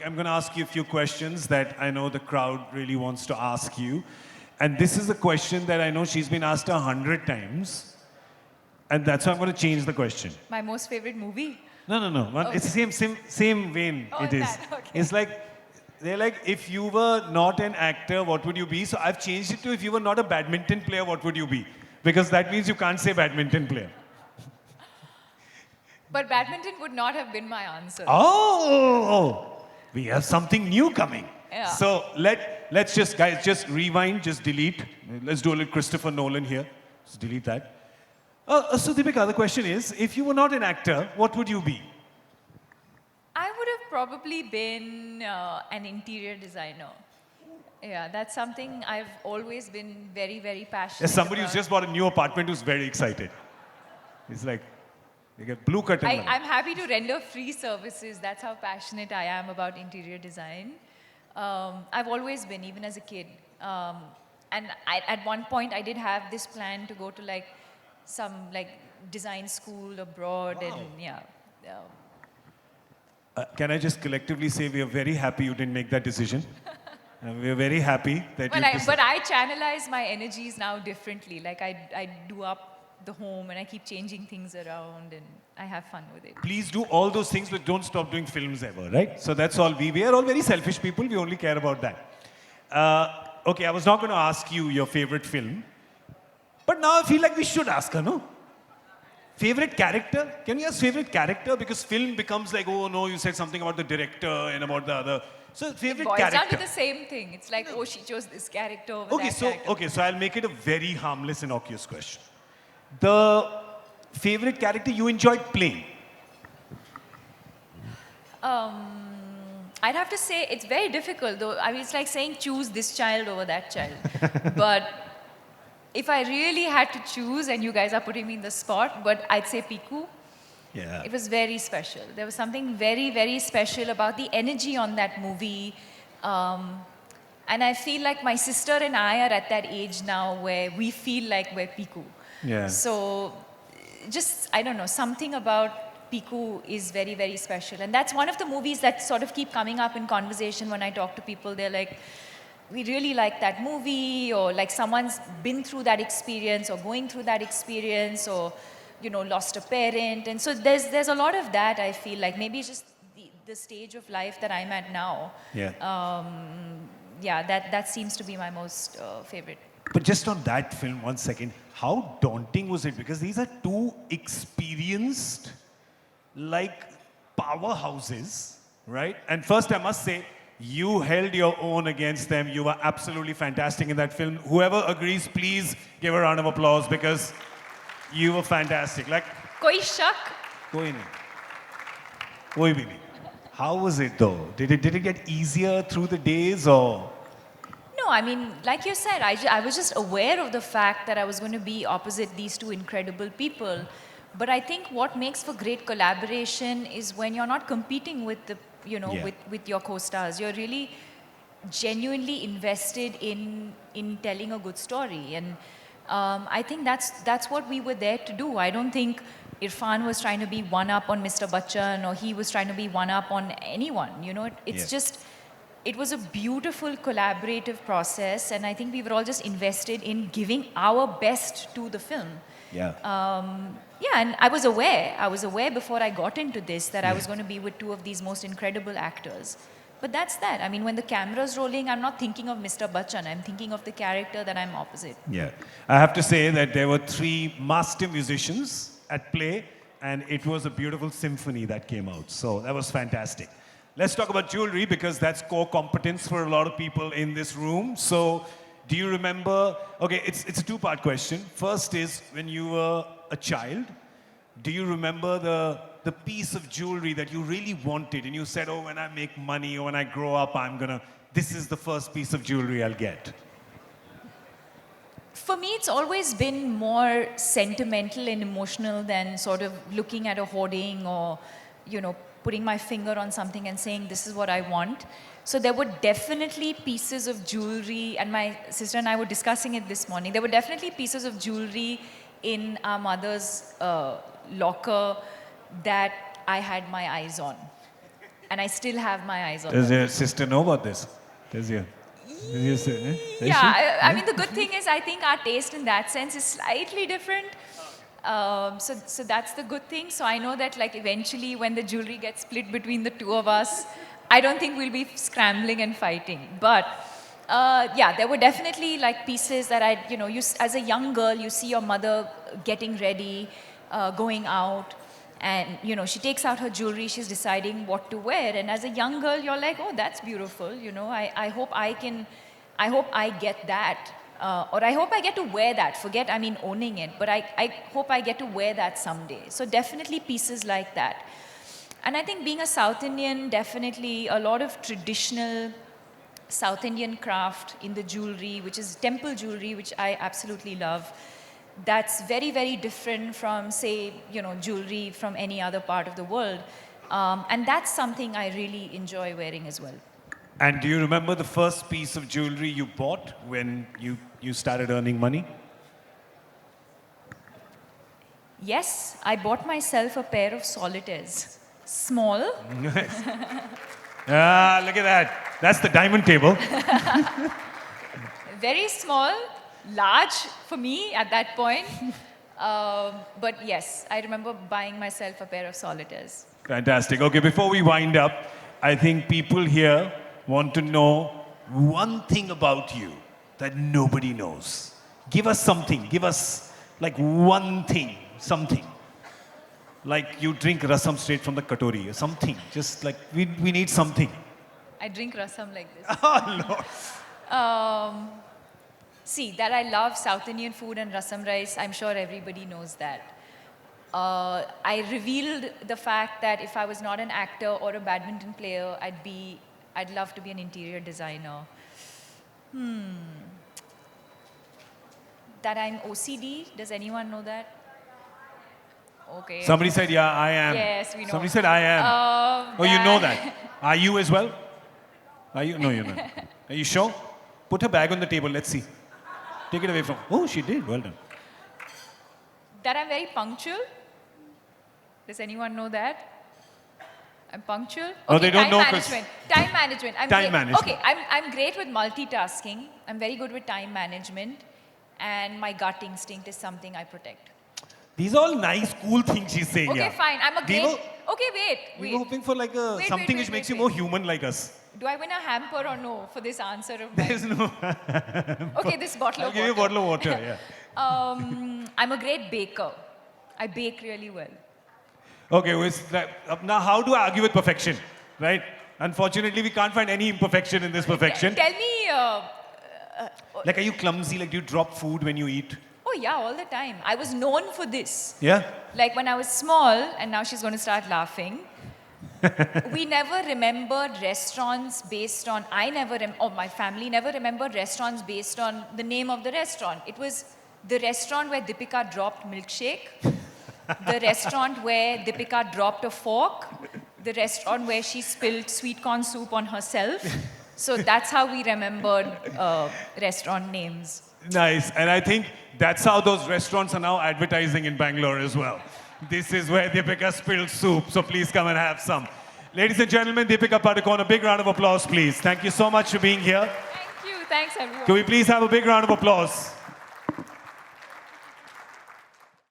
I'm going to ask you a few questions that I know the crowd really wants to ask you. And this is a question that I know she's been asked 100 times. And that's why I'm going to change the question. My most favorite movie? No. Okay. It's the same vein it is. That, okay. It's like, they're like, if you were not an actor, what would you be? So I've changed it to, if you were not a badminton player, what would you be? Because that means you can't say badminton player. But badminton would not have been my answer. Oh, we have something new coming. Yeah. So let's just, guys, just rewind, just delete. Let's do a little Christopher Nolan here. Just delete that. So Deepika, the question is, if you were not an actor, what would you be? I would have probably been an interior designer. Yeah, that's something I've always been very, very passionate There's somebody about. who's just bought a new apartment who's very excited. He's like, you get blue curtain. I'm happy to render free services. That's how passionate I am about interior design. I've always been, even as a kid. And at one point, I did have this plan to go to like some like design school abroad. Wow. And yeah. Can I just collectively say we are very happy you didn't make that decision? We are very happy that you decided. But I channelize my energies now differently. Like I do up the home and I keep changing things around and I have fun with it. Please do all those things, but don't stop doing films ever, right? So that's all. We are all very selfish people. We only care about that. Okay, I was not going to ask you your favorite film, but now I feel like we should ask her, no? Favorite character? Can we ask favorite character? Because film becomes like, oh no, you said something about the director and about the other. So favorite It boils character. down to the same thing. It's like, oh, she chose this character over that character. Okay, so I'll make it a very harmless, innocuous question. The favorite character you enjoyed playing? I'd have to say it's very difficult though. I mean, it's like saying choose this child over that child. But if I really had to choose, and you guys are putting me in the spot, but I'd say Piku. Yeah. It was very special. There was something very, very special about the energy on that movie. And I feel like my sister and I are at that age now where we feel like we're Piku. Yeah. So just, I don't know, something about Piku is very, very special. And that's one of the movies that sort of keep coming up in conversation when I talk to people. They're like, we really like that movie, or like someone's been through that experience or going through that experience, or, you know, lost a parent. And so there's a lot of that, I feel like. Maybe it's just the stage of life that I'm at now. Yeah. Yeah, that seems to be my most favorite. But just on that film, 1 second, how daunting was it? Because these are two experienced, like, powerhouses, right? And first I must say, you held your own against them. You were absolutely fantastic in that film. Whoever agrees, please give a round of applause because you were fantastic. Like, Koi shak? koi nahi. Koi bhi nahi. How was it though? Did it get easier through the days or? No, I mean, like you said, I was just aware of the fact that I was going to be opposite these two incredible people. But I think what makes for great collaboration is when you're not competing with the, you know, Yeah. with your co-stars. You're really genuinely invested in telling a good story. And I think that's what we were there to do. I don't think Irfan was trying to be one up on Mr. Bachchan, or he was trying to be one up on anyone. You know, it's just, it was a beautiful collaborative process, and I think we were all just invested in giving our best to the film. Yeah. Yeah, and I was aware before I got into this that I was going to be with two of these most incredible actors. But that's that. I mean, when the camera's rolling, I'm not thinking of Mr. Bachchan. I'm thinking of the character that I'm opposite. Yeah. I have to say that there were 3 master musicians at play, and it was a beautiful symphony that came out. So that was fantastic. Let's talk about jewelry, because that's core competence for a lot of people in this room. So do you remember, okay, it's a 2-part question. First is, when you were a child, do you remember the piece of jewelry that you really wanted and you said, oh, when I make money or when I grow up, this is the first piece of jewelry I'll get? For me, it's always been more sentimental and emotional than sort of looking at a hoarding or, you know, putting my finger on something and saying, this is what I want. So there were definitely pieces of jewelry, and my sister and I were discussing it this morning. There were definitely pieces of jewelry in our mother's locker that I had my eyes on. and I still have my eyes on Does them. your sister know about this? Does your sister? Does Yeah, she? I mean, the good thing is I think our taste in that sense is slightly different. So that's the good thing. So I know that like eventually when the jewelry gets split between the two of us, I don't think we'll be scrambling and fighting. But yeah, there were definitely like pieces that as a young girl, you see your mother getting ready, going out. And she takes out her jewelry, she's deciding what to wear. And as a young girl, you're like, oh, that's beautiful. I hope I get that. Or I hope I get to wear that. Forget, owning it. But I hope I get to wear that someday. So definitely pieces like that. And I think being a South Indian, definitely a lot of traditional South Indian craft in the jewelry, which is temple jewelry, which I absolutely love. That's very, very different from, say, jewelry from any other part of the world. And that's something I really enjoy wearing as well. And do you remember the first piece of jewelry you bought when you started earning money? Yes, I bought myself a pair of solitaires. Small. Nice. Ah, look at that. That's the diamond table. Very small, large for me at that point. But yes, I remember buying myself a pair of solitaires. Fantastic. Okay, before we wind up, I think people here want to know one thing about you that nobody knows. Give us something. Give us like one thing, something. Like you drink rasam straight from the katori or something. Just like we need something. I drink rasam like this. Oh, Lord. See, that I love South Indian food and rasam rice, I'm sure everybody knows that. I revealed the fact that if I was not an actor or a badminton player, I'd love to be an interior designer. That I'm OCD, does anyone know that? Okay. Somebody said, yeah, I am. Yes, we know. Somebody said, I am. Oh, you know that. Are you as well? Are you? No, you're not. Are you sure? Put her bag on the table. Let's see. Take it away from. Oh, she did. Well done. That I'm very punctual. Does anyone know that? I'm punctual. No, they don't time know management. Time management. Time management. Okay, I'm great with multitasking. I'm very good with time management, and my gut instinct is something I protect. These are all nice, cool things she's saying. Okay, yeah. fine. I'm a great. Okay, wait. We were hoping for like something which makes you more human like us. Do I win a hamper or no for this answer of mine? There's no. Okay, this bottle I'll of give you a water. bottle of water. Yeah. I'm a great baker. I bake really well. Okay, now how do I argue with perfection, right? Unfortunately, we can't find any imperfection in this perfection. Tell me. Like, are you clumsy? Like, do you drop food when you eat? Oh yeah, all the time. I was known for this. Yeah? Like when I was small, and now she's going to start laughing. We never remembered restaurants based on, or my family never remembered restaurants based on the name of the restaurant. It was the restaurant where Deepika dropped milkshake, the restaurant where Deepika dropped a fork, the restaurant where she spilled sweet corn soup on herself. So that's how we remembered restaurant names. Nice. And I think that's how those restaurants are now advertising in Bangalore as well. This is where Deepika spilled soup, so please come and have some. Ladies and gentlemen, Deepika Padukone, a big round of applause, please. Thank you so much for being here. Thank you. Thanks, everyone. Can we please have a big round of applause?